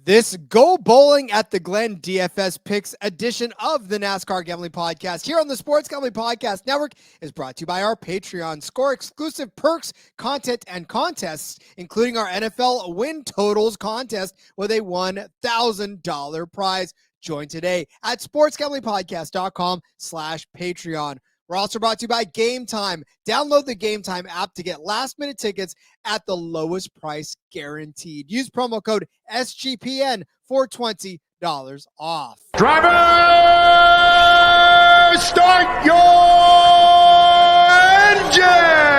This Go Bowling at the Glen DFS Picks edition of the NASCAR Gambling Podcast here on the Sports Gambling Podcast Network is brought to you by our Patreon. Score exclusive perks, content, and contests, including our NFL win totals contest with a $1,000 prize. Join today at sportsgamblingpodcast.com/Patreon. We're also brought to you by Gametime. Download the Gametime app to get last-minute tickets at the lowest price guaranteed. Use promo code SGPN for $20 off. Driver, start your engine!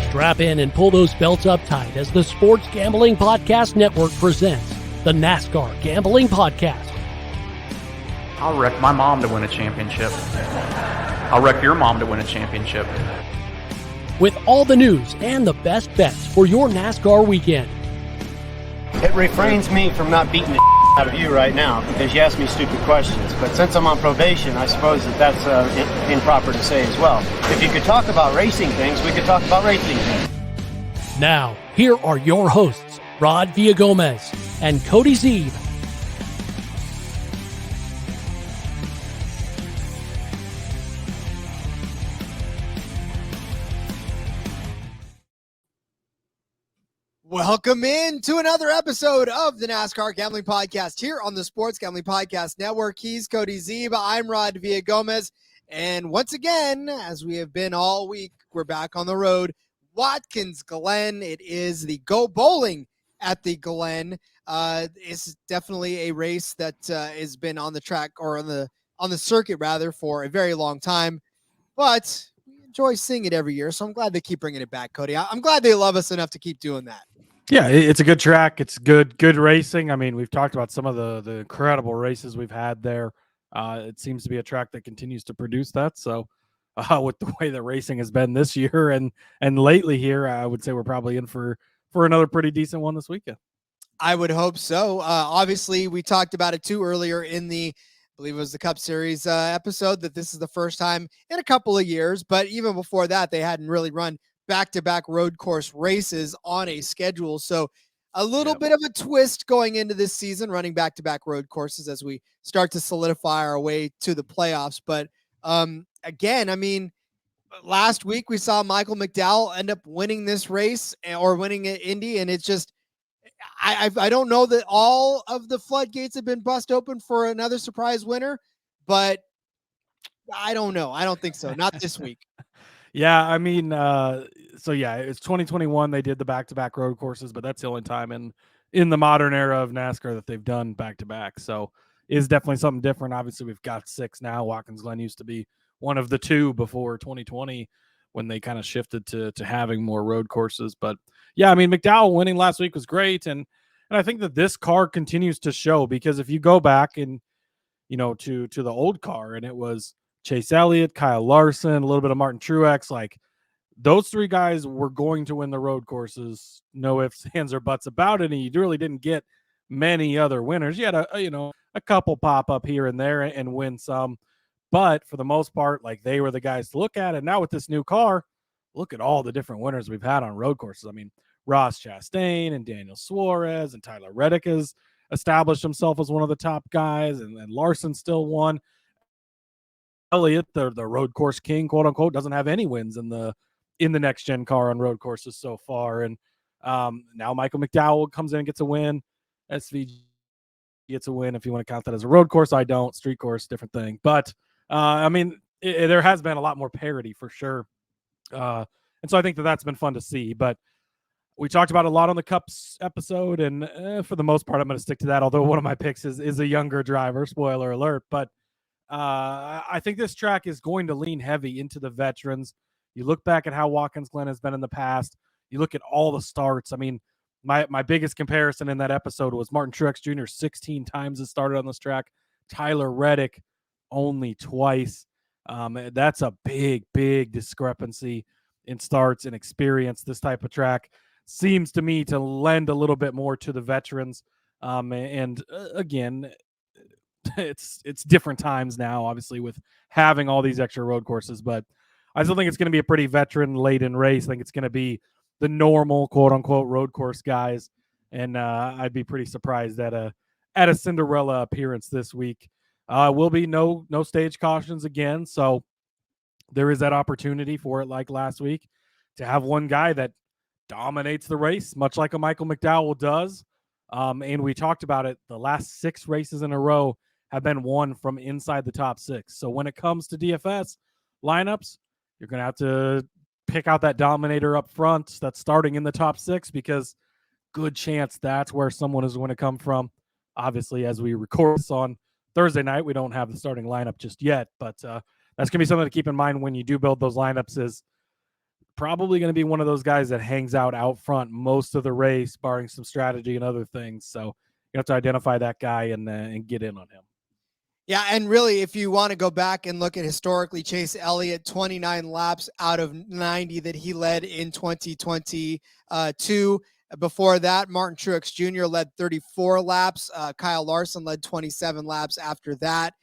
Strap in and pull those belts up tight as the Sports Gambling Podcast Network presents the NASCAR Gambling Podcast. I'll wreck my mom to win a championship. I'll wreck your mom to win a championship. With all the news and the best bets for your NASCAR weekend. It refrains me from not beating the out of you right now because you asked me stupid questions. But since I'm on probation, I suppose that's improper to say as well. If you could talk about racing things, we could talk about racing things. Now, here are your hosts, Rod Villagomez and Cody Zeeb. Welcome in to another episode of the NASCAR Gambling Podcast here on the Sports Gambling Podcast Network. He's Cody Zeeb. I'm Rod Villagomez. And once again, as we have been all week, we're back on the road. Watkins Glen. It is the Go Bowling at the Glen. It's definitely a race that has been on the track or on the circuit rather for a very long time. But we enjoy seeing it every year, so I'm glad they keep bringing it back, Cody. I'm glad they love us enough to keep doing that. Yeah, it's a good track. It's good racing. I mean, we've talked about some of the incredible races we've had there. It seems to be a track that continues to produce that. So with the way that racing has been this year and lately here, I would say we're probably in for another pretty decent one this weekend. I would hope so. Obviously, we talked about it too earlier in I believe it was the Cup Series episode, that this is the first time in a couple of years. But even before that, they hadn't really run back-to-back road course races on a schedule. So a little bit of a twist going into this season, running back-to-back road courses as we start to solidify our way to the playoffs. But again, I mean, last week we saw Michael McDowell end up winning this race or winning at Indy. And it's just, I don't know that all of the floodgates have been bust open for another surprise winner, but I don't know. I don't think so. Not this week. Yeah, I mean, it's 2021. They did the back-to-back road courses, but that's the only time in the modern era of NASCAR that they've done back-to-back. So is definitely something different. Obviously, we've got 6 now. Watkins Glen used to be one of the 2 before 2020 when they kind of shifted to having more road courses. But yeah, I mean, McDowell winning last week was great, and I think that this car continues to show, because if you go back and to the old car, and it was Chase Elliott, Kyle Larson, a little bit of Martin Truex, like those 3 guys were going to win the road courses. No ifs, ands, or buts about it. And you really didn't get many other winners. You had a couple pop up here and there and win some, but for the most part, like, they were the guys to look at. And now with this new car, look at all the different winners we've had on road courses. I mean, Ross Chastain and Daniel Suarez and Tyler Reddick has established himself as one of the top guys, and Larson still won. Elliott, the road course king, quote unquote, doesn't have any wins in the next gen car on road courses so far. And now Michael McDowell comes in and gets a win. SVG gets a win, if you want to count that as a road course. I don't. Street course, different thing. But I mean, there has been a lot more parity for sure. And so I think that's been fun to see. But we talked about a lot on the Cups episode, and for the most part, I'm going to stick to that. Although one of my picks is a younger driver, spoiler alert. But I think this track is going to lean heavy into the veterans. You look back at how Watkins Glen has been in the past. You look at all the starts. I mean, my biggest comparison in that episode was Martin Truex Jr. 16 times has started on this track. Tyler Reddick only twice. That's a big discrepancy in starts and experience, this type of track. seems to me to lend a little bit more to the veterans. Again, it's different times now, obviously, with having all these extra road courses, but I still think it's going to be a pretty veteran laden race. I think it's going to be the normal quote unquote road course guys. And I'd be pretty surprised at a Cinderella appearance this week. Will be no stage cautions again. So there is that opportunity for it, like last week, to have one guy that dominates the race, much like a Michael McDowell does. And we talked about it. The last 6 races in a row have been won from inside the top 6. So when it comes to DFS lineups, you're going to have to pick out that dominator up front that's starting in the top 6, because good chance that's where someone is going to come from. Obviously, as we record this on Thursday night, we don't have the starting lineup just yet, but that's going to be something to keep in mind when you do build those lineups. Is probably going to be one of those guys that hangs out front most of the race, barring some strategy and other things. So you have to identify that guy and get in on him. Yeah, and really, if you want to go back and look at historically, Chase Elliott, 29 laps out of 90 that he led in 2022. Before that, Martin Truex Jr. led 34 laps. Kyle Larson led 27 laps after that.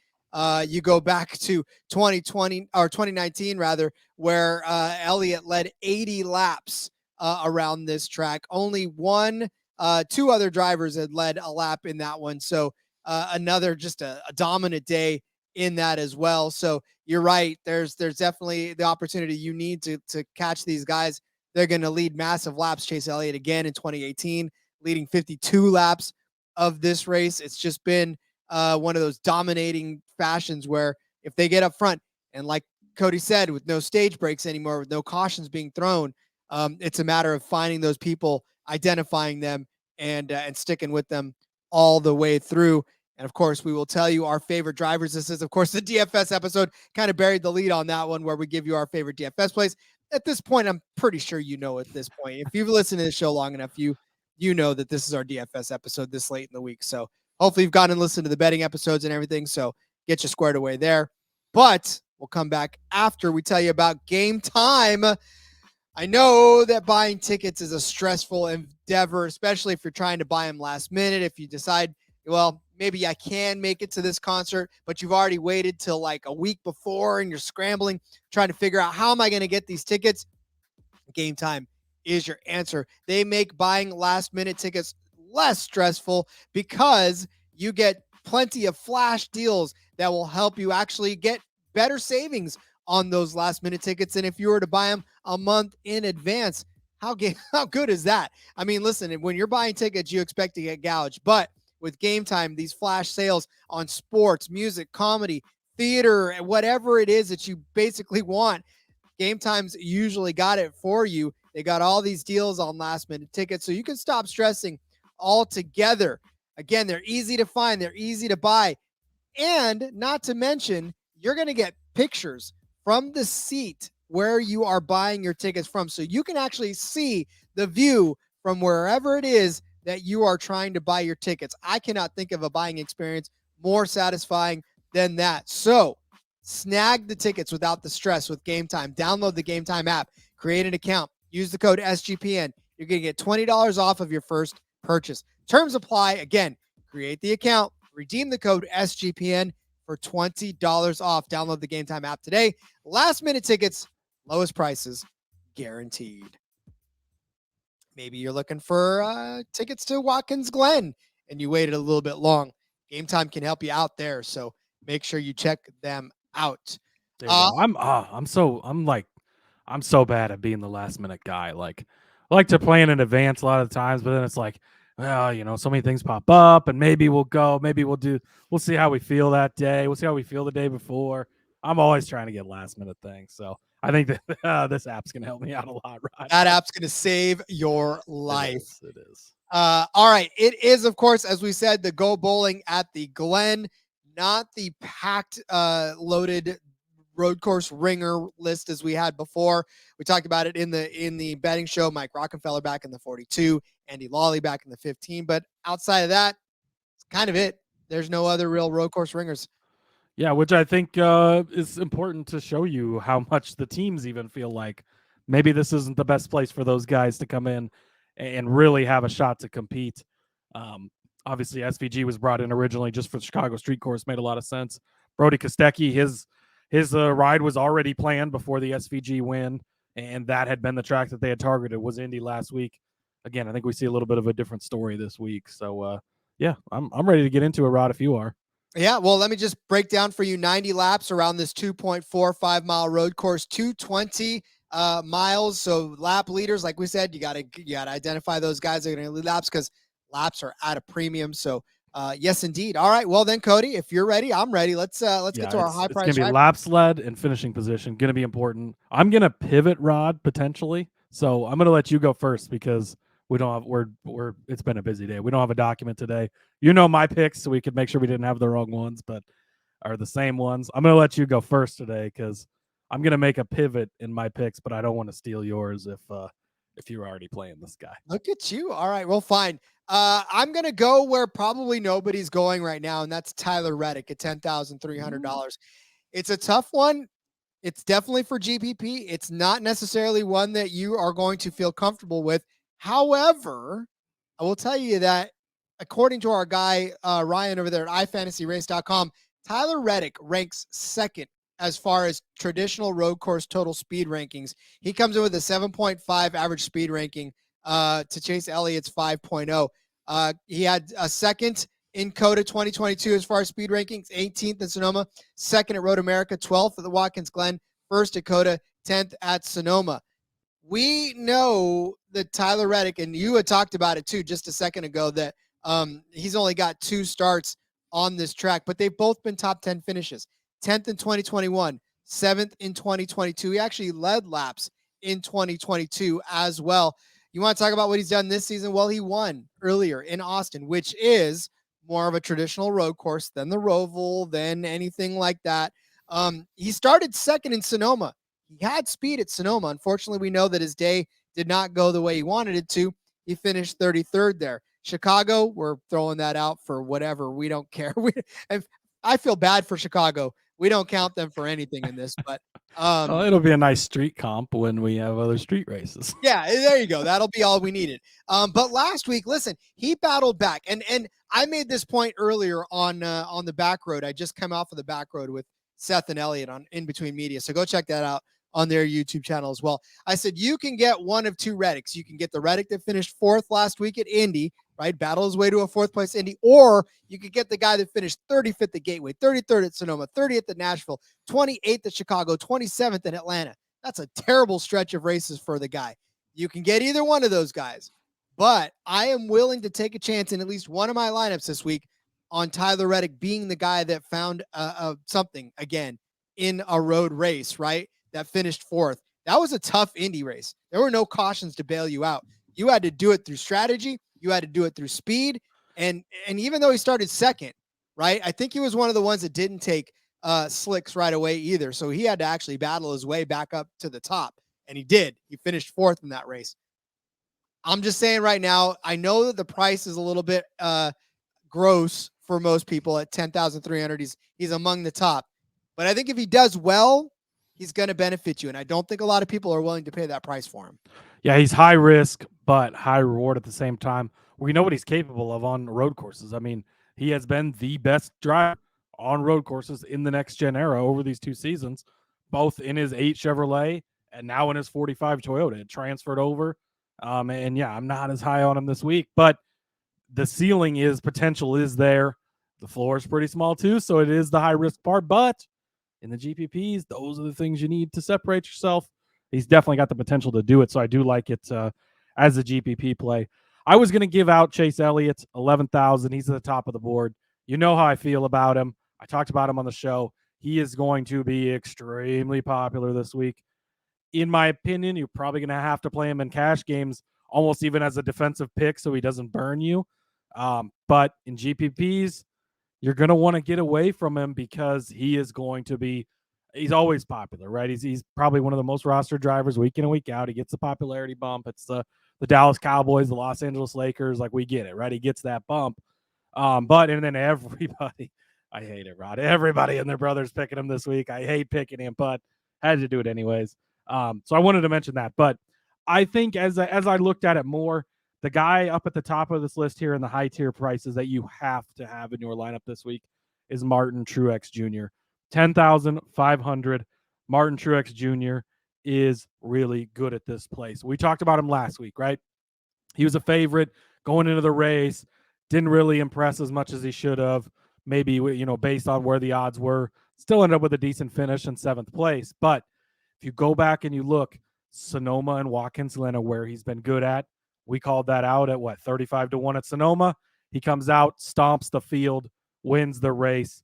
You go back to 2020 or 2019 rather, where Elliott led 80 laps around this track. Only two other drivers had led a lap in that one. So another just a dominant day in that as well. So you're right. There's definitely the opportunity you need to catch these guys. They're going to lead massive laps. Chase Elliott again in 2018, leading 52 laps of this race. It's just been one of those dominating fashions where if they get up front, and like Cody said, with no stage breaks anymore, with no cautions being thrown, it's a matter of finding those people, identifying them, and sticking with them all the way through. And of course, we will tell you our favorite drivers. This is, of course, the DFS episode. Kind of buried the lead on that one, where we give you our favorite DFS plays. At this point, I'm pretty sure you know at this point. If you've listened to the show long enough, you know that this is our DFS episode this late in the week. So hopefully you've gone and listened to the betting episodes and everything. So get you squared away there. But we'll come back after we tell you about Gametime. I know that buying tickets is a stressful endeavor, especially if you're trying to buy them last minute. If you decide, well, maybe I can make it to this concert, but you've already waited till like a week before and you're scrambling, trying to figure out how am I going to get these tickets? Gametime is your answer. They make buying last minute tickets less stressful because you get plenty of flash deals that will help you actually get better savings on those last minute tickets. And if you were to buy them a month in advance, how good is that? I mean, listen, when you're buying tickets, you expect to get gouged, but with Gametime, these flash sales on sports, music, comedy, theater, and whatever it is that you basically want, Gametime's usually got it for you. They got all these deals on last minute tickets, so you can stop stressing altogether. Again, they're easy to find, they're easy to buy, and not to mention, you're going to get pictures from the seat where you are buying your tickets from, so you can actually see the view from wherever it is that you are trying to buy your tickets. I cannot think of a buying experience more satisfying than that. So snag the tickets without the stress with Gametime. Download the Gametime app, create an account, use the code SGPN. You're going to get $20 off of your first purchase. Terms apply. Again, create the account, redeem the code SGPN for $20 off. Download the Gametime app today. Last minute tickets, lowest prices guaranteed. Maybe you're looking for tickets to Watkins Glen and you waited a little bit long. Gametime can help you out there, so make sure you check them out. I'm so bad at being the last minute guy. Like, I like to plan in advance a lot of the times, but then it's like, well, so many things pop up, and maybe we'll go, we'll see how we feel that day. We'll see how we feel the day before. I'm always trying to get last minute things, so I think that this app's going to help me out a lot, Rod. That app's going to save your life. It is. All right. It is, of course, as we said, the Go Bowling at the Glen, not the packed, loaded road course ringer list as we had before. We talked about it in the betting show. Mike Rockefeller back in the 42, Andy Lawley back in the 15. But outside of that, it's kind of it. There's no other real road course ringers. Yeah, which I think is important to show you how much the teams even feel like maybe this isn't the best place for those guys to come in and really have a shot to compete. Obviously, SVG was brought in originally just for the Chicago Street Course, made a lot of sense. Brody Kostecki, his ride was already planned before the SVG win, and that had been the track that they had targeted, was Indy last week. Again, I think we see a little bit of a different story this week. So, yeah, I'm ready to get into it, Rod, if you are. Yeah, well, let me just break down for you 90 laps around this 2.45 mile road course, 220 miles. So lap leaders, like we said, you gotta identify those guys that are going to lead laps because laps are at a premium. So yes, indeed. All right, well then, Cody, if you're ready, I'm ready. Let's get to our high price. It's gonna be laps led and finishing position. Gonna be important. I'm gonna pivot, Rod, potentially. So I'm gonna let you go first because we don't have it's been a busy day. We don't have a document today. You know my picks, so we could make sure we didn't have the wrong ones, but are the same ones. I'm gonna let you go first today because I'm gonna make a pivot in my picks, but I don't want to steal yours if you're already playing this guy. Look at you. All right, well, fine. I'm gonna go where probably nobody's going right now, and that's Tyler Reddick at $10,300. It's a tough one. It's definitely for GPP. It's not necessarily one that you are going to feel comfortable with. However, I will tell you that according to our guy, Ryan over there at iFantasyRace.com, Tyler Reddick ranks second as far as traditional road course total speed rankings. He comes in with a 7.5 average speed ranking to Chase Elliott's 5.0. He had a second in COTA 2022 as far as speed rankings, 18th in Sonoma, second at Road America, 12th at the Watkins Glen, first at COTA, 10th at Sonoma. We know that Tyler Reddick, and you had talked about it too just a second ago, that he's only got 2 starts on this track, but they've both been top 10 finishes. 10th in 2021, 7th in 2022. He actually led laps in 2022 as well. You want to talk about what he's done this season? Well, he won earlier in Austin, which is more of a traditional road course than the Roval, than anything like that. He started second in Sonoma. He had speed at Sonoma. Unfortunately, we know that his day did not go the way he wanted it to. He finished 33rd there. Chicago, we're throwing that out for whatever. We don't care. I feel bad for Chicago. We don't count them for anything in this, but well, it'll be a nice street comp when we have other street races. Yeah, there you go. That'll be all we needed. But last week, listen, he battled back, and I made this point earlier on the back road. I just came off of the back road with Seth and Elliot on In Between Media, so go check that out on their YouTube channel as well. I said you can get one of 2 Reddicks. You can get the Reddick that finished 4th last week at Indy, right? Battle his way to a 4th place Indy, or you could get the guy that finished 35th at Gateway, 33rd at Sonoma, 30th at Nashville, 28th at Chicago, 27th at Atlanta. That's a terrible stretch of races for the guy. You can get either one of those guys, but I am willing to take a chance in at least one of my lineups this week on Tyler Reddick being the guy that found something again in a road race, right? That finished 4th. That was a tough Indy race. There were no cautions to bail you out. You had to do it through strategy. You had to do it through speed. And even though he started second, right, I think he was one of the ones that didn't take slicks right away either. So he had to actually battle his way back up to the top. And he did. He finished 4th in that race. I'm just saying right now, I know that the price is a little bit gross for most people at $10,300. He's among the top. But I think if he does well, he's going to benefit you. And I don't think a lot of people are willing to pay that price for him. Yeah, he's high risk, but high reward at the same time. We know what he's capable of on road courses. I mean, he has been the best driver on road courses in the next gen era over these 2 seasons, both in his 8 Chevrolet and now in his 45 Toyota. It transferred over. And yeah, I'm not as high on him this week, but the ceiling potential is there. The floor is pretty small too, so it is the high risk part, but in the GPPs, those are the things you need to separate yourself. He's definitely got the potential to do it, so I do like it as a GPP play. I was going to give out Chase Elliott, 11,000. He's at the top of the board. You know how I feel about him. I talked about him on the show. He is going to be extremely popular this week. In my opinion, you're probably going to have to play him in cash games, almost even as a defensive pick so he doesn't burn you. But in GPPs, you're going to want to get away from him because he is going to be – he's always popular, right? He's probably one of the most rostered drivers week in and week out. He gets the popularity bump. It's the Dallas Cowboys, the Los Angeles Lakers. Like, we get it, right? He gets that bump. And then everybody – I hate it, Rod. Everybody and their brother's picking him this week. I hate picking him, but had to do it anyways. So I wanted to mention that. But I think as I looked at it more, The guy up at the top of this list here in the high tier prices that you have to have in your lineup this week is Martin Truex Jr. 10,500. Martin Truex Jr. is really good at this place. We talked about him last week, right? He was a favorite going into the race, didn't really impress as much as he should have, maybe, based on where the odds were. Still ended up with a decent finish in 7th place. But if you go back and you look, Sonoma and Watkins Glen are where he's been good at. We called that out at 35-1 at Sonoma. He comes out, stomps the field, wins the race.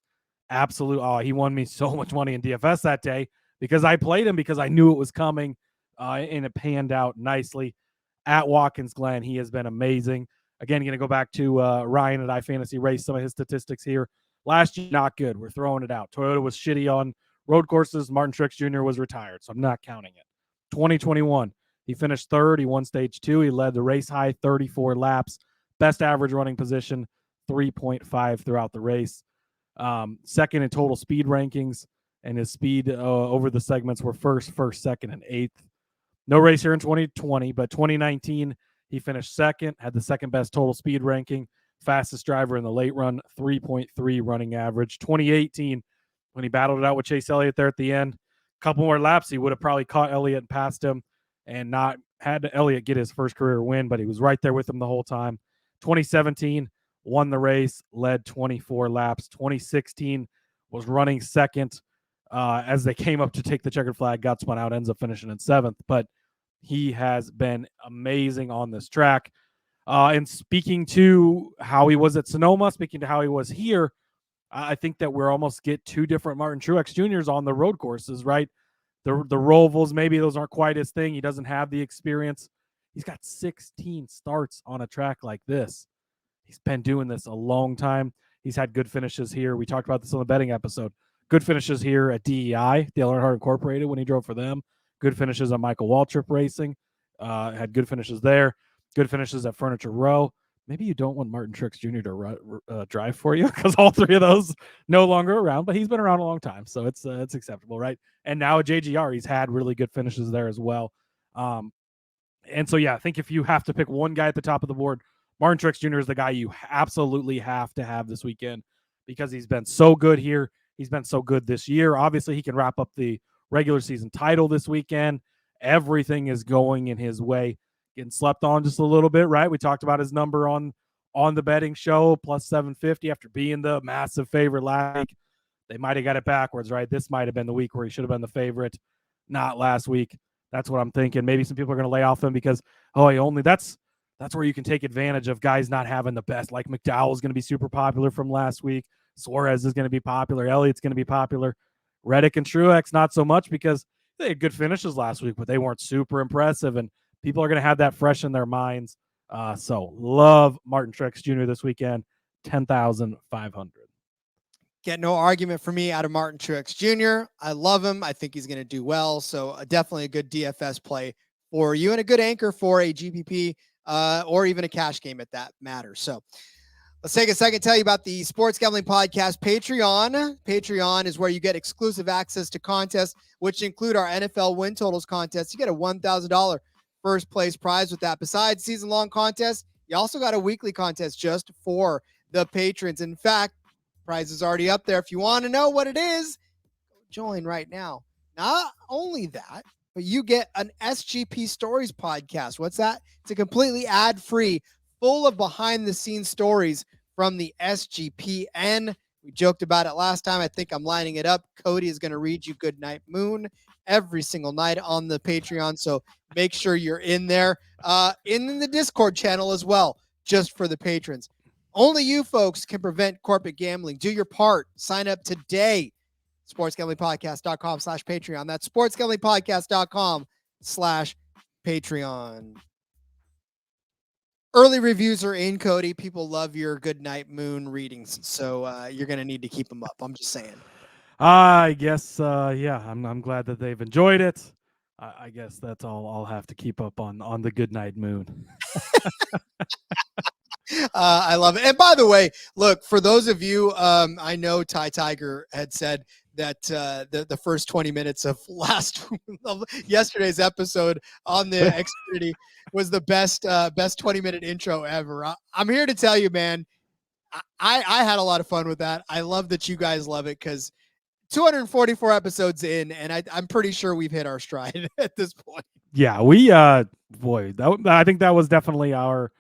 He won me so much money in DFS that day because I played him because I knew it was coming, and it panned out nicely. At Watkins Glen, he has been amazing. Again, going to go back to Ryan at iFantasy Race, some of his statistics here. Last year, not good. We're throwing it out. Toyota was shitty on road courses. Martin Truex Jr. was retired, so I'm not counting it. 2021, he finished 3rd. He won stage 2. He led the race high 34 laps. Best average running position, 3.5 throughout the race. 2nd in total speed rankings, and his speed over the segments were first, second, and 8th. No race here in 2020, but 2019, he finished 2nd, had the 2nd best total speed ranking, fastest driver in the late run, 3.3 running average. 2018, when he battled it out with Chase Elliott there at the end, a couple more laps, he would have probably caught Elliott and passed him and not had Elliott get his first career win, but he was right there with him the whole time. 2017, won the race, led 24 laps. 2016 was running 2nd as they came up to take the checkered flag, got spun out, ends up finishing in 7th. But he has been amazing on this track. And speaking to how he was at Sonoma, speaking to how he was here, I think that we're almost get 2 different Martin Truex Jr.'s on the road courses, right? The Rovals, maybe those aren't quite his thing. He doesn't have the experience. He's got 16 starts on a track like this. He's been doing this a long time. He's had good finishes here. We talked about this on the betting episode. Good finishes here at DEI, Dale Earnhardt Incorporated, when he drove for them. Good finishes on Michael Waltrip Racing. Had good finishes there. Good finishes at Furniture Row. Maybe you don't want Martin Truex Jr. to drive for you because all 3 of those no longer around, but he's been around a long time, so it's acceptable, right? And now at JGR, he's had really good finishes there as well. And so, yeah, I think if you have to pick one guy at the top of the board, Martin Truex Jr. is the guy you absolutely have to have this weekend because he's been so good here. He's been so good this year. Obviously, he can wrap up the regular season title this weekend. Everything is going in his way. Getting slept on just a little bit, right? We talked about his number on the betting show, plus 750 after being the massive favorite last week. They might have got it backwards, right? This might have been the week where he should have been the favorite, not last week. That's what I'm thinking. Maybe some people are going to lay off him because, that's where you can take advantage of guys not having the best. Like McDowell is going to be super popular from last week. Suarez is going to be popular. Elliott's going to be popular. Reddick and Truex, not so much because they had good finishes last week, but they weren't super impressive. And people are going to have that fresh in their minds. So love Martin Truex Jr. this weekend, 10,500. Get no argument for me out of Martin Truex Jr. I love him. I think he's going to do well. So definitely a good DFS play for you and a good anchor for a GPP or even a cash game at that matter. So let's take a second to tell you about the Sports Gambling Podcast Patreon. Patreon is where you get exclusive access to contests, which include our NFL win totals contest. You get a $1,000 first place prize with that. Besides season-long contests, you also got a weekly contest just for the patrons. In fact, prize is already up there. If you want to know what it is, join right now. Not only that, but you get an SGP Stories podcast. What's that? It's a completely ad-free, full of behind-the-scenes stories from the SGPN. We joked about it last time. I think I'm lining it up. Cody is going to read you Goodnight Moon every single night on the Patreon, so make sure you're in there. In the Discord channel as well, just for the patrons. Only you folks can prevent corporate gambling. Do your part. Sign up today. sportsgamblingpodcast.com/Patreon. That's sportsgamblingpodcast.com/Patreon. Early reviews are in, Cody. People love your Goodnight Moon readings, so you're going to need to keep them up. I'm just saying. I guess, I'm glad that they've enjoyed it. I guess that's all I'll have to keep up on the Goodnight Moon. I love it. And by the way, look, for those of you, I know Ty Tiger had said that the first 20 minutes of of yesterday's episode on the Xfinity was the best 20-minute intro ever. I'm here to tell you, man, I had a lot of fun with that. I love that you guys love it because 244 episodes in, and I'm pretty sure we've hit our stride at this point. Yeah, we boy, I think that was definitely our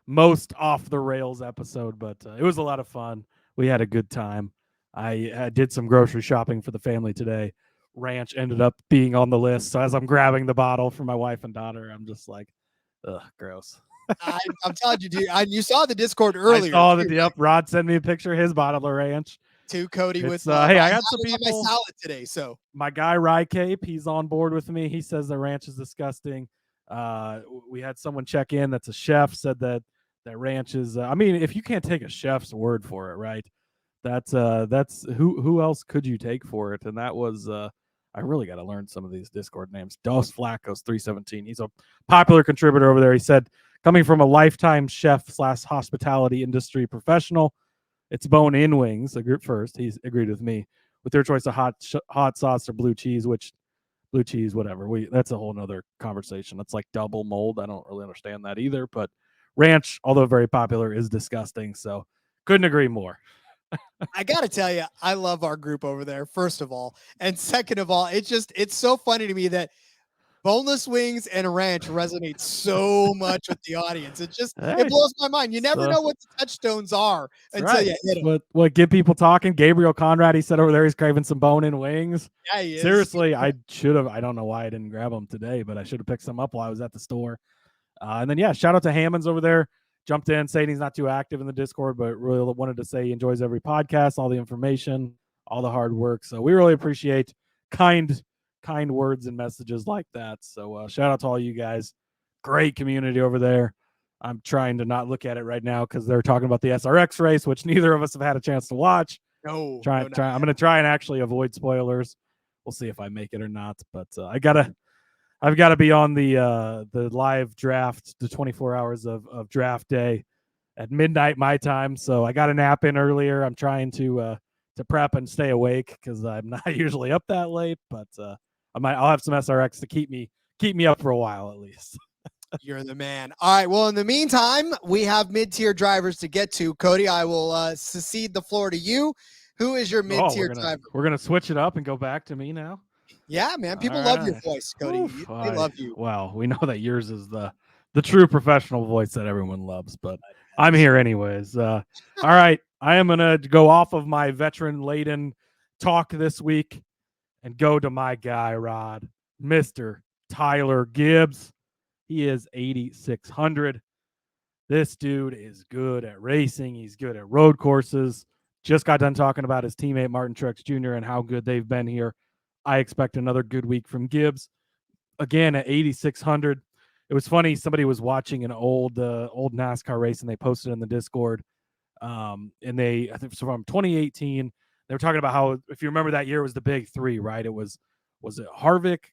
most off the rails episode, but it was a lot of fun. We had a good time. I did some grocery shopping for the family today. Ranch ended up being on the list, so as I'm grabbing the bottle for my wife and daughter, I'm just like, ugh, gross. I'm telling you, dude. You saw the Discord earlier. I saw that. Yep, Rod sent me a picture of his bottle of ranch. To Cody with hey, I got some people. My salad today, so my guy Rye Cape, he's on board with me. He says the ranch is disgusting. We had someone check in that's a chef, said that ranch is. I mean, if you can't take a chef's word for it, right? That's who else could you take for it? And that was I really got to learn some of these Discord names. Dos Flacos 317. He's a popular contributor over there. He said, coming from a lifetime chef / hospitality industry professional, it's bone-in wings. First, he's agreed with me with their choice of hot sauce or blue cheese, which blue cheese, whatever. That's a whole nother conversation. It's like double mold. I don't really understand that either. But ranch, although very popular, is disgusting. So couldn't agree more. I got to tell you, I love our group over there, first of all. And second of all, it's so funny to me that boneless wings and ranch resonate so much with the audience. It blows my mind. You never know what the touchstones are until you hit them. What get people talking? Gabriel Conrad, he said over there he's craving some bone-in wings. Yeah, he is. Seriously, I should have. I don't know why I didn't grab them today, but I should have picked some up while I was at the store. And then, yeah, shout out to Hammonds over there. Jumped in saying he's not too active in the Discord, but really wanted to say he enjoys every podcast, all the information, all the hard work. So we really appreciate kind words and messages like that. So shout out to all you guys. Great community over there. I'm trying to not look at it right now because they're talking about the SRX race, which neither of us have had a chance to watch. No. I'm going to try and actually avoid spoilers. We'll see if I make it or not. But I've got to be on the live draft, the 24 hours of draft day at midnight my time. So I got a nap in earlier. I'm trying to prep and stay awake because I'm not usually up that late. But I'll have some SRX to keep me up for a while at least. You're the man. All right. Well, in the meantime, we have mid-tier drivers to get to. Cody, I will cede the floor to you. Who is your mid-tier driver? We're gonna switch it up and go back to me now. Yeah, man. People love your voice, Cody. They love you. Well, we know that yours is the true professional voice that everyone loves, but I'm here anyways. All right. I am going to go off of my veteran-laden talk this week and go to my guy, Rod, Mr. Tyler Gibbs. He is 8,600. This dude is good at racing. He's good at road courses. Just got done talking about his teammate, Martin Truex Jr., and how good they've been here. I expect another good week from Gibbs. Again, at 8,600. It was funny. Somebody was watching an old NASCAR race, and they posted in the Discord. And I think from 2018, they were talking about how, if you remember that year, it was the big three, right? It was it Harvick,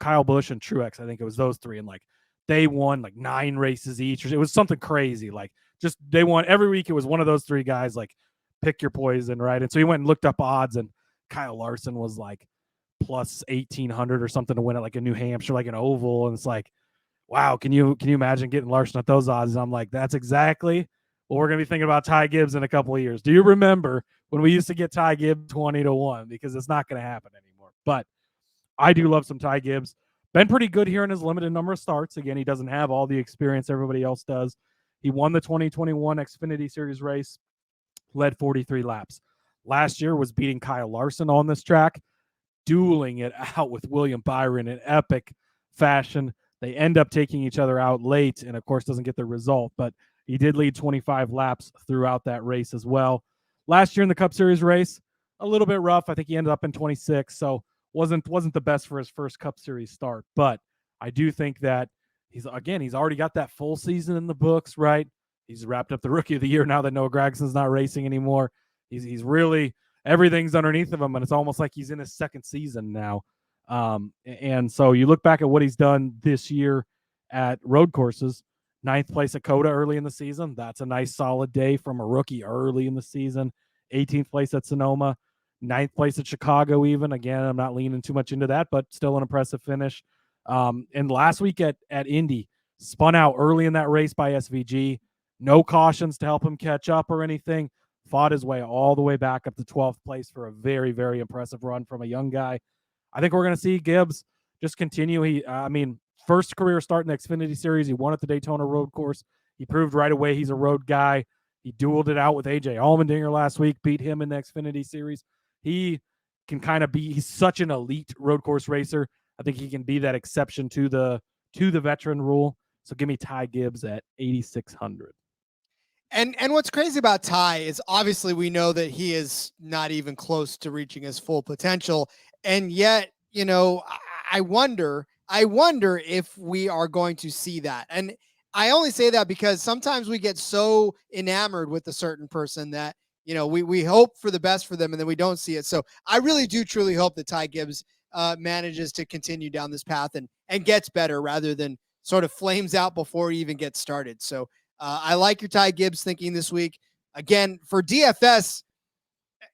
Kyle Busch, and Truex? I think it was those three. And like they won like 9 races each. It was something crazy. Like just they won every week. It was one of those three guys. Like pick your poison, right? And so he went and looked up odds, and Kyle Larson was like plus 1,800 or something to win at like a New Hampshire, like an oval. And it's like, wow, can you imagine getting Larson at those odds? And I'm like, that's exactly what we're going to be thinking about Ty Gibbs in a couple of years. Do you remember when we used to get Ty Gibbs 20-1? Because it's not going to happen anymore. But I do love some Ty Gibbs. Been pretty good here in his limited number of starts. Again, he doesn't have all the experience everybody else does. He won the 2021 Xfinity Series race, led 43 laps. Last year was beating Kyle Larson on this track, dueling it out with William Byron in epic fashion. They end up taking each other out late and, of course, doesn't get the result. But he did lead 25 laps throughout that race as well. Last year in the Cup Series race, a little bit rough. I think he ended up in 26, so wasn't the best for his first Cup Series start. But I do think that he's already got that full season in the books, right? He's wrapped up the Rookie of the Year now that Noah Gragson's not racing anymore. He's really, everything's underneath of him, and it's almost like he's in his second season now. And so you look back at what he's done this year at road courses. 9th place at Coda early in the season. That's a nice solid day from a rookie early in the season. 18th place at Sonoma. ninth place at Chicago even. Again, I'm not leaning too much into that, but still an impressive finish. And last week at Indy, spun out early in that race by SVG. No cautions to help him catch up or anything. Fought his way all the way back up to 12th place for a very, very impressive run from a young guy. I think we're going to see Gibbs just continue. First career start in the Xfinity Series. He won at the Daytona road course. He proved right away he's a road guy. He dueled it out with AJ Allmendinger last week, beat him in the Xfinity Series. He can kind of he's such an elite road course racer. I think he can be that exception to the veteran rule. So give me Ty Gibbs at 8,600. And what's crazy about Ty is obviously we know that he is not even close to reaching his full potential. And yet, I wonder if we are going to see that. And I only say that because sometimes we get so enamored with a certain person that, we hope for the best for them and then we don't see it. So I really do truly hope that Ty Gibbs manages to continue down this path and gets better rather than sort of flames out before he even gets started. So I like your Ty Gibbs thinking this week. Again, for DFS,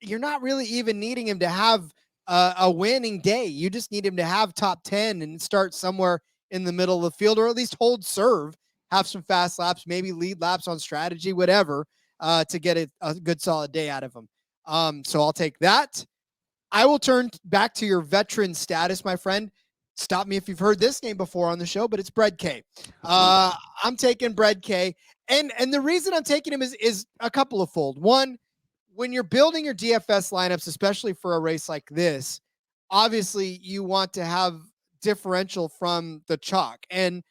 you're not really even needing him to have a winning day. You just need him to have top 10 and start somewhere in the middle of the field, or at least hold serve, have some fast laps, maybe lead laps on strategy, whatever, to get a good solid day out of him. So I'll take that. I will turn back to your veteran status, my friend. Stop me if you've heard this name before on the show, but it's Brad K. I'm taking Brad K. And the reason I'm taking him is a couple of fold. One, when you're building your DFS lineups, especially for a race like this, obviously you want to have differential from the chalk. And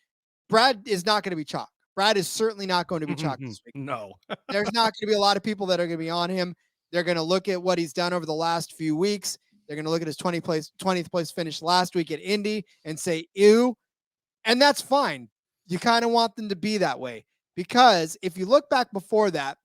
Brad is not going to be chalk. Brad is certainly not going to be chalk this week. No. There's not going to be a lot of people that are going to be on him. They're going to look at what he's done over the last few weeks. They're going to look at his 20th place finish last week at Indy and say, ew. And that's fine. You kind of want them to be that way. Because if you look back before that,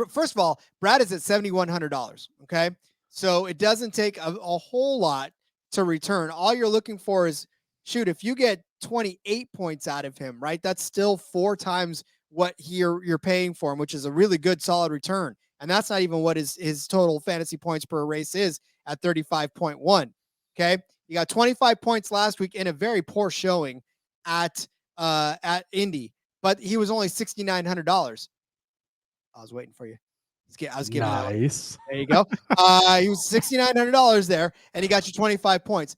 first of all, Brad is at $7,100. Okay. So it doesn't take a whole lot to return. All you're looking for is, if you get 28 points out of him, right? That's still 4 times what you're paying for him, which is a really good, solid return. And that's not even what his total fantasy points per race is at 35.1. Okay. You got 25 points last week in a very poor showing at Indy, but he was only $6,900. I was waiting for you. I was giving nice. There you go. He was $6,900 there, and he got you 25 points.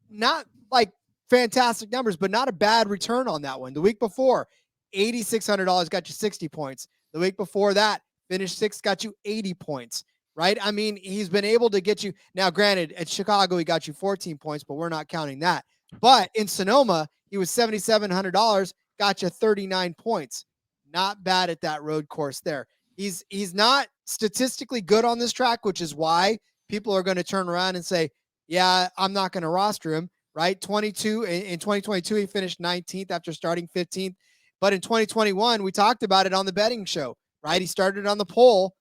Not like fantastic numbers, but not a bad return on that one. The week before, $8,600 got you 60 points. The week before that, finished 6th, got you 80 points. Right? I mean, he's been able to get you. Now, granted, at Chicago, he got you 14 points, but we're not counting that. But in Sonoma, he was $7,700, got you 39 points. Not bad at that road course there. He's not statistically good on this track, which is why people are going to turn around and say, yeah, I'm not going to roster him, right? In 2022, he finished 19th after starting 15th. But in 2021, we talked about it on the betting show, right? He started on the pole,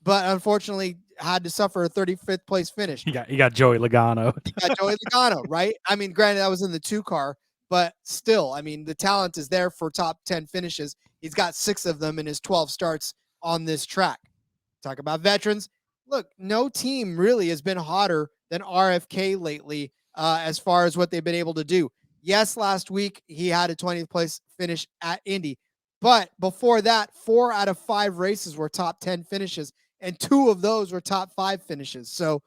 but unfortunately had to suffer a 35th place finish. He got Joey Logano. Right? I mean, granted, that was in the 2-car, but still, I mean, the talent is there for top 10 finishes. He's got 6 of them in his 12 starts on this track. Talk about veterans. Look, no team really has been hotter than RFK lately as far as what they've been able to do. Yes, last week he had a 20th place finish at Indy, but before that, 4 out of 5 races were top 10 finishes, and 2 of those were top 5 finishes. So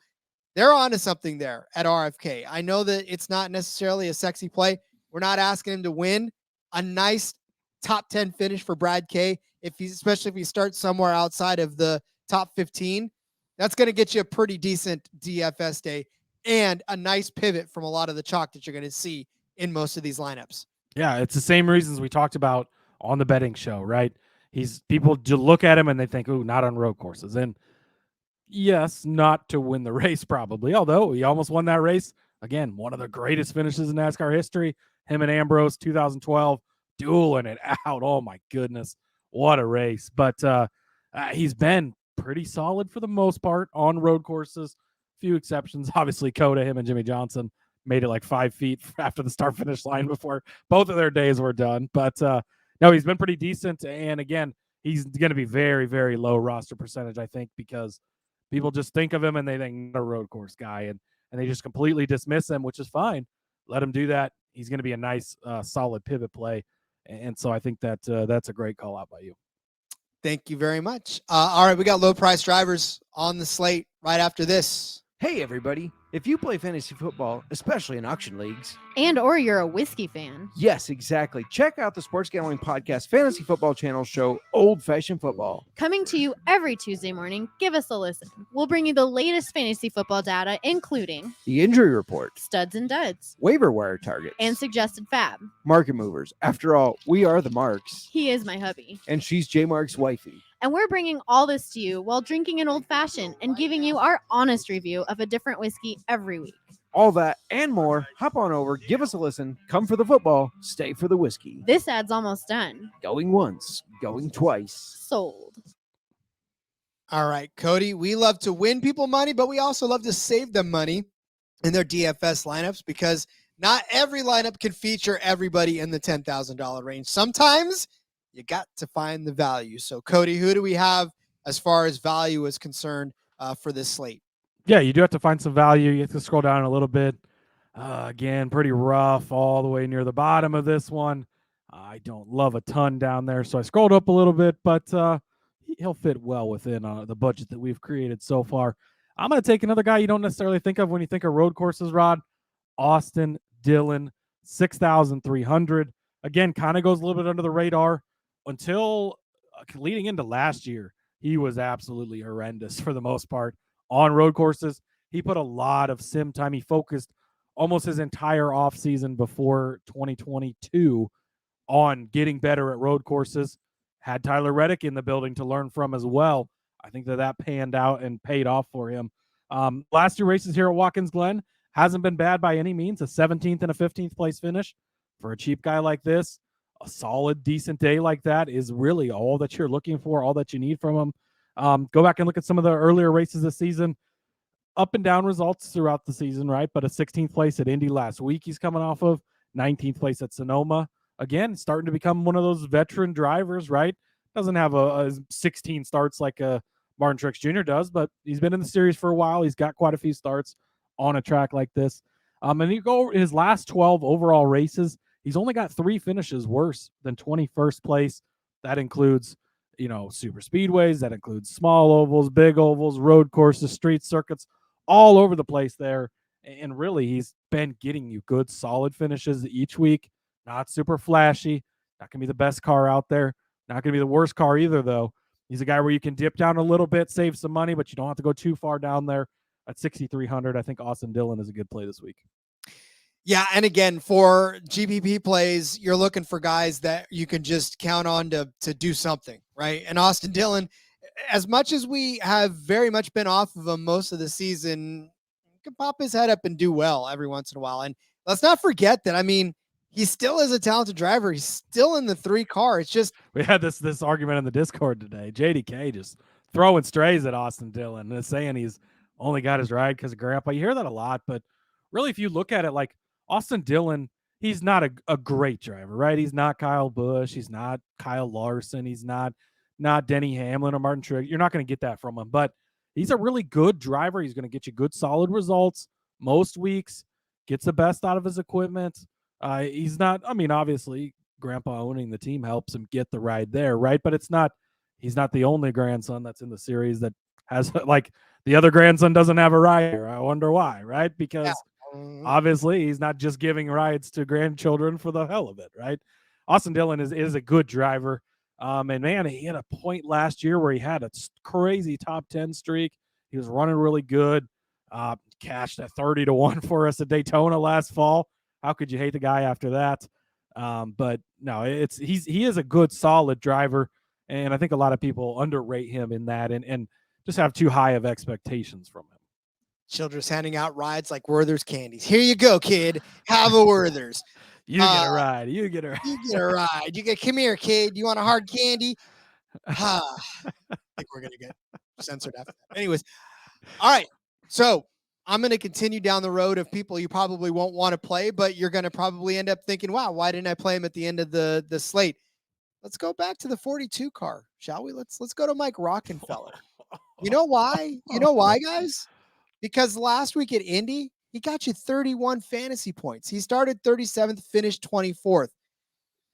they're onto something there at RFK. I know that it's not necessarily a sexy play. We're not asking him to win. A nice top 10 finish for Brad K, especially if he starts somewhere outside of the top 15, that's going to get you a pretty decent DFS day and a nice pivot from a lot of the chalk that you're going to see in most of these lineups. Yeah, it's the same reasons we talked about on the betting show, right? People look at him and they think, "Ooh, not on road courses." And yes, not to win the race probably, although he almost won that race. Again, one of the greatest finishes in NASCAR history. Him and Ambrose, 2012, dueling it out. Oh my goodness, what a race! But he's been pretty solid for the most part on road courses. Few exceptions, obviously. Cody, him and Jimmy Johnson made it like 5 feet after the start finish line before both of their days were done. But no, he's been pretty decent. And again, he's going to be very, very low roster percentage, I think, because People just think of him and they think a road course guy, and they just completely dismiss him, which is fine. Let him do that. He's going to be a nice, solid pivot play. And so I think that that's a great call out by you. Thank you very much. All right, we got low price drivers on the slate right after this. Hey, everybody. If you play fantasy football, especially in auction leagues, and or you're a whiskey fan. Yes, exactly. Check out the Sports Gambling Podcast Fantasy Football Channel show, Old Fashioned Football. Coming to you every Tuesday morning, give us a listen. We'll bring you the latest fantasy football data, including The Injury Report, studs and duds, Waiver Wire Targets, and suggested fab. Market Movers. After all, we are the Marks. He is my hubby. And she's J Mark's wifey. And we're bringing all this to you while drinking an old fashioned and giving you our honest review of a different whiskey every week. All that and more. Hop on over, give us a listen, come for the football, stay for the whiskey. This ad's almost done. Going once, going twice. Sold. All right, Cody, we love to win people money, but we also love to save them money in their DFS lineups because not every lineup can feature everybody in the $10,000 range. Sometimes you got to find the value. So, Cody, who do we have as far as value is concerned for this slate? Yeah, you do have to find some value. You have to scroll down a little bit. Again, pretty rough all the way near the bottom of this one. I don't love a ton down there, so I scrolled up a little bit, but he'll fit well within the budget that we've created so far. I'm going to take another guy you don't necessarily think of when you think of road courses, Rod. Austin Dillon, 6,300. Again, kind of goes a little bit under the radar until leading into last year. He was absolutely horrendous for the most part on road courses. He put a lot of sim time. He focused almost his entire offseason before 2022 on getting better at road courses. Had Tyler Reddick in the building to learn from as well. I think that panned out and paid off for him. Last two races here at Watkins Glen hasn't been bad by any means. A 17th and a 15th place finish for a cheap guy like this. A solid, decent day like that is really all that you're looking for, all that you need from him. Go back and look at some of the earlier races this season. Up and down results throughout the season, right? But a 16th place at Indy last week he's coming off of. 19th place at Sonoma. Again, starting to become one of those veteran drivers, right? Doesn't have a 16 starts like a Martin Truex Jr. does, but he's been in the series for a while. He's got quite a few starts on a track like this. And you go his last 12 overall races, he's only got 3 finishes worse than 21st place. That includes, super speedways. That includes small ovals, big ovals, road courses, street circuits, all over the place there. And really, he's been getting you good, solid finishes each week. Not super flashy. Not going to be the best car out there. Not going to be the worst car either, though. He's a guy where you can dip down a little bit, save some money, but you don't have to go too far down there. At 6,300, I think Austin Dillon is a good play this week. Yeah, and again, for GPP plays, you're looking for guys that you can just count on to do something, right? And Austin Dillon, as much as we have very much been off of him most of the season, can pop his head up and do well every once in a while. And let's not forget that, he still is a talented driver. He's still in the 3 car. It's just we had this argument in the Discord today. JDK just throwing strays at Austin Dillon and saying he's only got his ride because of Grandpa. You hear that a lot, but really, if you look at it, like Austin Dillon, he's not a great driver, right? He's not Kyle Busch. He's not Kyle Larson. He's not Denny Hamlin or Martin Truex. You're not going to get that from him, but he's a really good driver. He's going to get you good, solid results most weeks. Gets the best out of his equipment. He's not, obviously Grandpa owning the team helps him get the ride there, right? But he's not the only grandson that's in the series that has, like, the other grandson doesn't have a ride here. I wonder why, right? Because obviously he's not just giving rides to grandchildren for the hell of it, right? Austin Dillon is a good driver. And man, he had a point last year where he had a crazy top 10 streak. He was running really good. Cashed at 30-1 for us at Daytona last fall. How could you hate the guy after that? But no, he is a good, solid driver, and I think a lot of people underrate him in that, and just have too high of expectations from him. Children's handing out rides like Werther's candies. Here you go, kid. Have a Werther's. You get a ride. You get a ride. You get a ride. Come here, kid. You want a hard candy? I think we're gonna get censored after that. Anyways, all right. So I'm going to continue down the road of people you probably won't want to play, but you're going to probably end up thinking, wow, why didn't I play him at the end of the slate? Let's go back to the 42 car, shall we? Let's go to Mike Rockenfeller. You know why? You know why, guys? Because last week at Indy, he got you 31 fantasy points. He started 37th, finished 24th.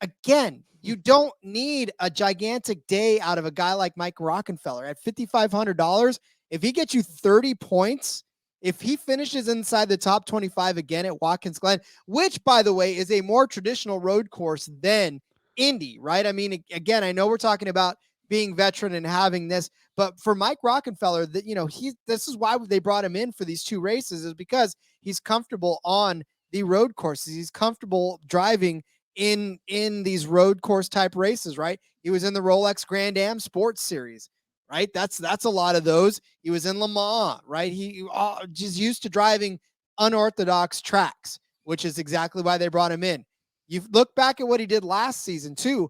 Again, you don't need a gigantic day out of a guy like Mike Rockenfeller at $5,500. If he gets you 30 points, if he finishes inside the top 25 again at Watkins Glen, which, by the way, is a more traditional road course than Indy, right? I mean, again, I know we're talking about being veteran and having this, but for Mike Rockenfeller, that, you know, this is why they brought him in for these two races, is because he's comfortable on the road courses. He's comfortable driving in these road course type races, right? He was in the Rolex Grand Am Sports Series, right? That's a lot of those. He was in Le Mans, right? He just used to driving unorthodox tracks, which is exactly why they brought him in. You look back at what he did last season too,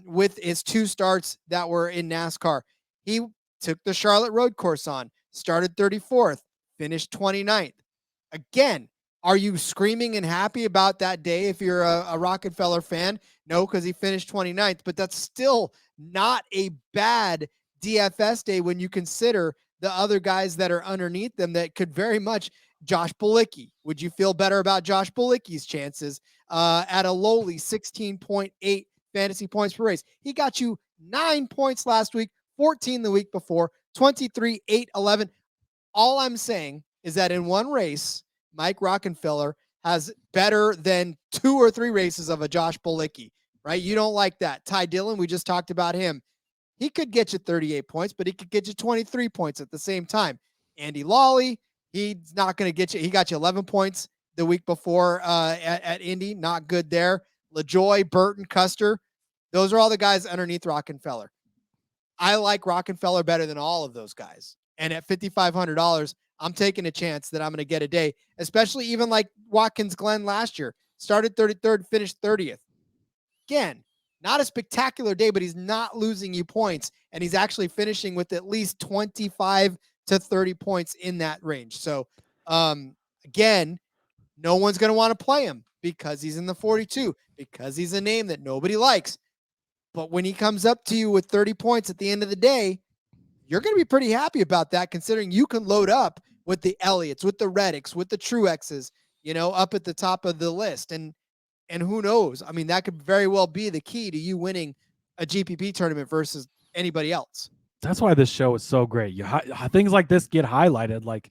with his two starts that were in NASCAR. He took the Charlotte road course on, started 34th, finished 29th. Again, are you screaming and happy about that day if you're a Rockefeller fan? No, because he finished 29th, but that's still not a bad DFS day when you consider the other guys that are underneath them that could very much. Josh Bilicki. Would you feel better about Josh Bilicki's chances at a lowly 16.8 fantasy points per race? He got you 9 points last week, 14 the week before, 23, 8, 11. All I'm saying is that in one race, Mike Rockenfeller has better than 2 or 3 races of a Josh Bilicki, right? You don't like that. Ty Dillon, we just talked about him. He could get you 38 points, but he could get you 23 points at the same time. Andy Lawley, he's not going to get you. He got you 11 points the week before at Indy. Not good there. LaJoy, Burton, Custer. Those are all the guys underneath Rockenfeller. I like Rockenfeller better than all of those guys. And at $5,500, I'm taking a chance that I'm going to get a day, especially even like Watkins Glen last year. Started 33rd, finished 30th. Again, not a spectacular day, but he's not losing you points, and he's actually finishing with at least 25 to 30 points in that range. So, again, no one's going to want to play him because he's in the 42, because he's a name that nobody likes. But when he comes up to you with 30 points at the end of the day, you're going to be pretty happy about that, considering you can load up with the Elliots, with the Reddicks, with the Truexes, you know, up at the top of the list. And who knows? I mean, that could very well be the key to you winning a GPP tournament versus anybody else. That's why this show is so great. Things like this get highlighted. Like,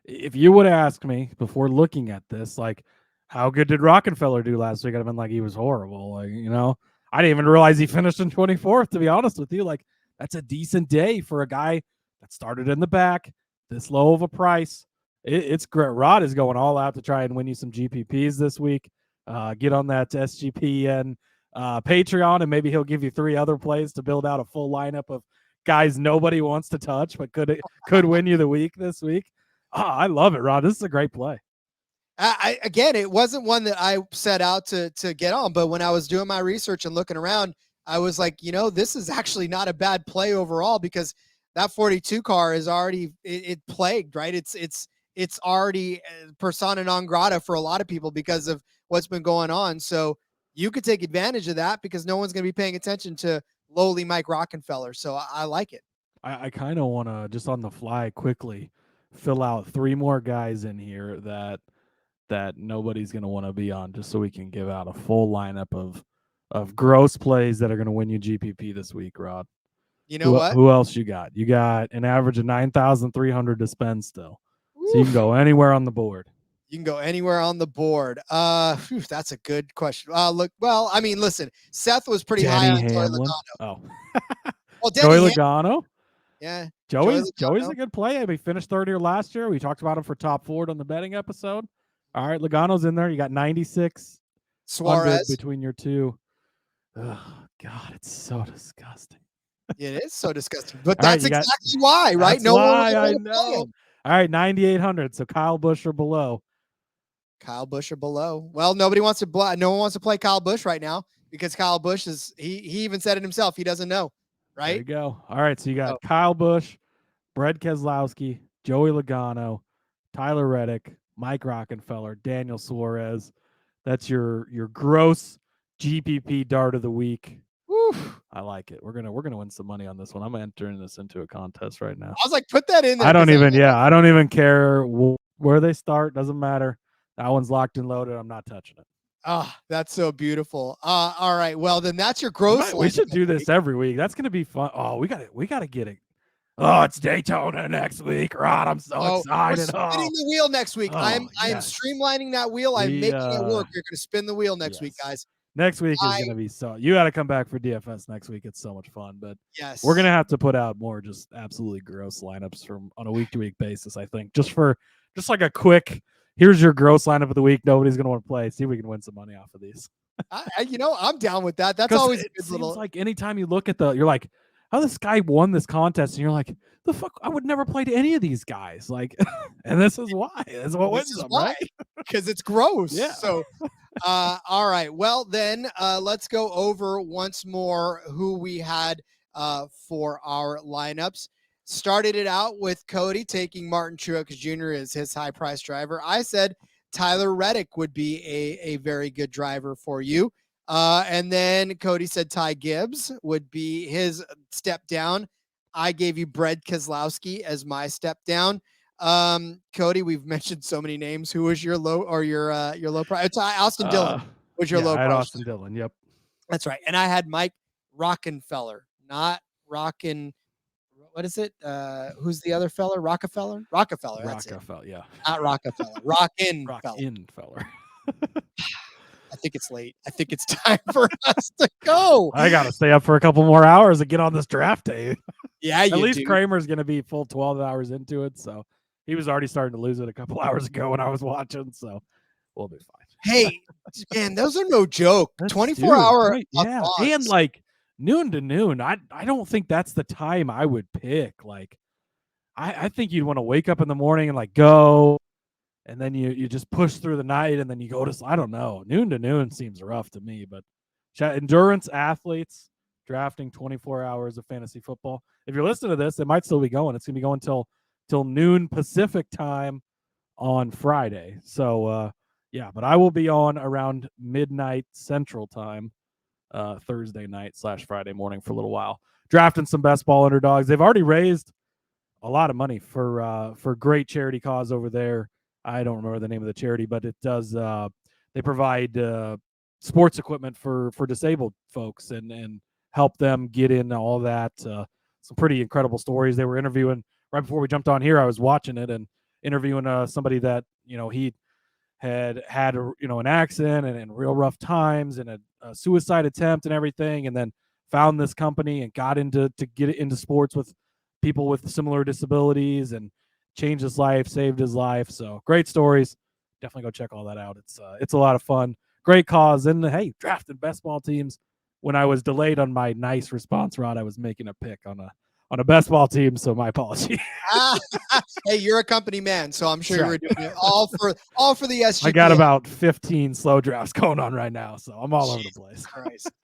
if you would ask me before looking at this, like, how good did Rockefeller do last week? I'd have been like, he was horrible. Like, you know, I didn't even realize he finished in 24th, to be honest with you. Like, that's a decent day for a guy that started in the back, this low of a price. It's great. Rod is going all out to try and win you some GPPs this week. Get on that SGPN Patreon, and maybe he'll give you 3 other plays to build out a full lineup of guys nobody wants to touch, but could win you the week this week. I love it, Rod. This is a great play. Again, it wasn't one that I set out to get on, but when I was doing my research and looking around, I was like, you know, this is actually not a bad play overall, because that 42 car is already it plagued, right? It's already persona non grata for a lot of people because of what's been going on. So you could take advantage of that because no one's going to be paying attention to lowly Mike Rockenfeller. So I like it. I kind of want to just on the fly quickly fill out 3 more guys in here that nobody's going to want to be on, just so we can give out a full lineup of gross plays that are going to win you GPP this week, Rod. You know what? Who else you got? You got an average of 9,300 to spend still. So you can go anywhere on the board. You can go anywhere on the board. That's a good question. Listen, Seth was pretty high on Joey Logano. Oh. Well, Joey Logano? Yeah. Joey's a good play. He finished 30th last year. We talked about him for top 4 on the betting episode. All right, Logano's in there. You got 96 Suarez between your two. Oh, God, it's so disgusting. It is so disgusting. But that's exactly why, right? That's why I know. All right, 9,800. So Kyle Busch or below. Kyle Busch or below. Well, no one wants to play Kyle Busch right now because Kyle Busch he even said it himself. He doesn't know, right? There you go. All right, so you got Kyle Busch, Brad Keselowski, Joey Logano, Tyler Reddick, Mike Rockefeller, Daniel Suarez. That's your gross GPP dart of the week. Woo. I like it. We're gonna win some money on this one. I'm entering this into a contest right now. I was like, put that in there. I don't even care where they start. Doesn't matter. That one's locked and loaded. I'm not touching it. Oh, that's so beautiful. All right. Well, then that's your gross. We should do this every week. That's gonna be fun. Oh, we gotta get it. Oh, it's Daytona next week. Rod, I'm so excited. We're spinning the wheel next week. I am streamlining that wheel. I'm making it work. You're gonna spin the wheel next week, guys. Next week is gonna be so. You got to come back for DFS next week. It's so much fun. But yes, we're gonna have to put out more just absolutely gross lineups on a week-to-week basis. I think just like a quick. Here's your gross lineup of the week. Nobody's gonna want to play. See if we can win some money off of these. I'm down with that. That's always a good little. Like anytime you look at you're like, how this guy won this contest, and you're like, the fuck, I would never play to any of these guys. Like, and this is why. That's what wins them, right? Because it's gross. Yeah. So, all right. Well, then let's go over once more who we had for our lineups. Started it out with Cody taking Martin Truex Jr. as his high price driver. I said Tyler Reddick would be a very good driver for you. And then Cody said Ty Gibbs would be his step down. I gave you Brad Keselowski as my step down. Cody, we've mentioned so many names. Who was your low or your low price? It's Austin Dillon was your low price. I had Austin Dillon. Yep. That's right. And I had Mike Rockenfeller, not Rockin. What is it? Who's the other feller? Rockefeller? Rockefeller. That's Rockefeller, yeah. Not Rockefeller. Rockinfeller. Rockinfeller. I think it's late. I think it's time for us to go. I got to stay up for a couple more hours and get on this draft day. Yeah, At least Kramer's going to be full 12 hours into it. So he was already starting to lose it a couple hours ago when I was watching. So we'll be fine. Hey, man, those are no joke. 24-hour. Right, yeah. And like noon to noon. I don't think that's the time I would pick. Like, I think you'd want to wake up in the morning and like go. And then you just push through the night and then you go to, I don't know, noon to noon seems rough to me, but endurance athletes drafting 24 hours of fantasy football. If you're listening to this, it might still be going. It's going to be going till noon Pacific time on Friday. So, but I will be on around midnight Central time, Thursday night / Friday morning for a little while, drafting some best ball underdogs. They've already raised a lot of money for great charity cause over there. I don't remember the name of the charity, but it does. They provide sports equipment for disabled folks and help them get in all that. Some pretty incredible stories. They were interviewing right before we jumped on here. I was watching it and interviewing somebody that he had an accident and real rough times and a suicide attempt and everything, and then found this company and got to get into sports with people with similar disabilities and changed his life, saved his life. So great stories. Definitely go check all that out. It's a lot of fun. Great cause. And hey, drafted best ball teams. When I was delayed on my nice response, Rod, I was making a pick on a best ball team. So my apology. Hey, you're a company man, so I'm sure you were doing it all for the SGPN. I got about 15 slow drafts going on right now, so I'm all over the place.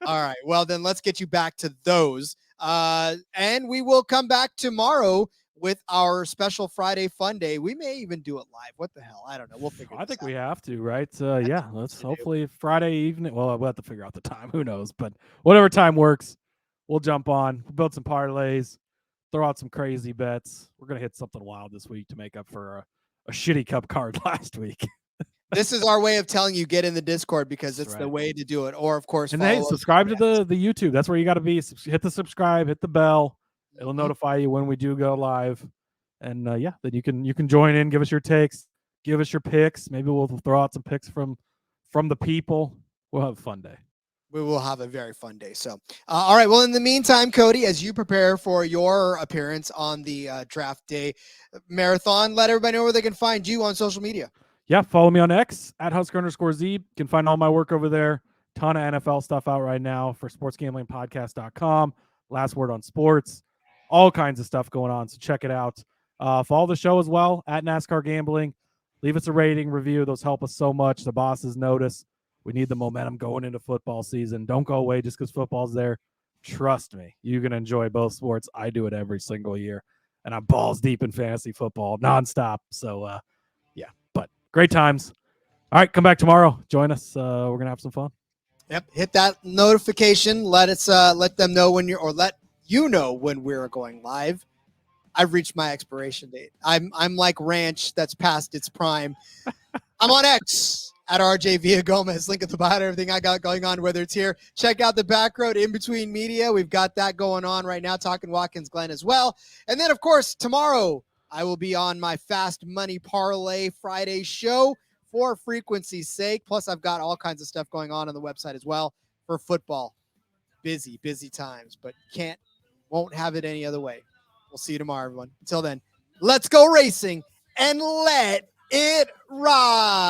All right. Well, then let's get you back to those. And we will come back tomorrow with our special Friday fun day. We may even do it live. What the hell? I don't know. We'll figure it out. I think we have to, right? Let's hopefully Friday evening. Well, we'll have to figure out the time. Who knows? But whatever time works, we'll jump on, build some parlays, throw out some crazy bets. We're going to hit something wild this week to make up for a shitty cup card last week. This is our way of telling you get in the Discord because it's the way to do it. Or, of course, and hey, subscribe to the YouTube. That's where you got to be. Hit the subscribe, hit the bell. It'll notify you when we do go live. And then you can join in, give us your takes, give us your picks. Maybe we'll throw out some picks from the people. We'll have a fun day. We will have a very fun day. So, all right. Well, in the meantime, Cody, as you prepare for your appearance on the draft day marathon, let everybody know where they can find you on social media. Yeah, follow me on X at Husker_Zeeb. You can find all my work over there. Ton of NFL stuff out right now for sportsgamblingpodcast.com. Last Word on Sports. All kinds of stuff going on, so check it out. Follow the show as well at NASCAR Gambling. Leave us a rating, review. Those help us so much. The bosses notice. We need the momentum going into football season. Don't go away just because football's there. Trust me, you can enjoy both sports. I do it every single year, and I'm balls deep in fantasy football nonstop. So, but great times. All right, come back tomorrow. Join us. We're going to have some fun. Yep. Hit that notification. Let them know when let you know when we're going live. I've reached my expiration date. I'm like ranch that's past its prime. I'm on X at RJ Villagomez. Link at the bottom. Everything I got going on, whether it's here. Check out the Back Road In Between Media. We've got that going on right now, talking Watkins Glen as well. And then, of course, tomorrow I will be on my Fast Money Parlay Friday show for frequency's sake. Plus, I've got all kinds of stuff going on the website as well for football. Busy times, but won't have it any other way. We'll see you tomorrow, everyone. Until then, let's go racing and let it ride.